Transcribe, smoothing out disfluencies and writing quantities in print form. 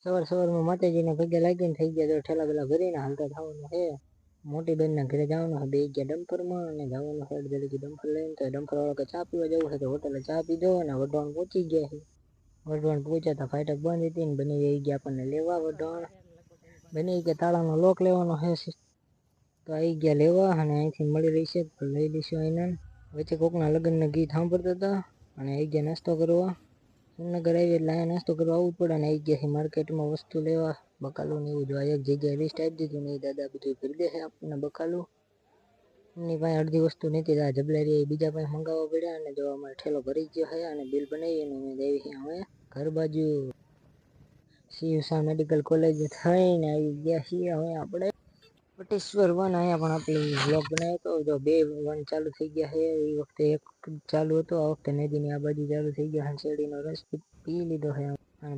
સવારમાં માતાજીને પગે લાગીને થઈ ગયા તો ઠેલા પેલા ભરીને હાલતા થવાનું છે. મોટી બેનના ઘરે જવાનું છે, બે ગયા ડમ્પરમાં અને જવાનું છે જલ્દી ડમ્પર લઈને. તો ડમ્પર વાળો કે ચા પીવા જવું છે તો હોટલે ચા પીધો અને વઢવાણ પહોંચી ગયા છે. વઢવાણ પહોંચ્યા તા ફાટક બંધ હતી ને બને આવી ગયા આપણને લેવા. વઢવાણ બને કે તાળાનો લોક લેવાનો છે તો આવી ગયા લેવા અને અહીંથી મળી રહી છે તો લઈ લઈશું એને. વચ્ચે કોકના લગ્નના ગીત સાંભળતા હતા અને આવી ગયા નાસ્તો કરવા. સુરનગર આવી એટલે અહીંયા નાસ્તો કરવા આવવું પડે ને આવી ગયા છે માર્કેટમાં વસ્તુ લેવા. બકાલું ને એવું જોવા એક જગ્યાએ લિસ્ટ આપી દીધું ને એ દાદા બધું ભરી દે છે આપણને બકાલું. એમની પાસે અડધી વસ્તુ નથી આ જબલારી બીજા પાસે મંગાવવા પડ્યા અને જો અમારે ઠેલો ભરી ગયો છે અને બિલ બનાવીને અમે દેવી છીએ હવે ઘર બાજુ. સીયુસા મેડિકલ કોલેજ થઈને આવી ગયા છીએ હવે આપણે પટેશ્વર વન. અહીંયા પણ આપણે બ્લોગ બનાવ્યો હતો જો 2 વન ચાલુ થઈ ગયા છે. એ વખતે એક ચાલુ હતો, આ વખતે નદીની આ બાજુ ચાલુ થઈ ગયા છે. શેરડીનો રસ પી લીધો છે.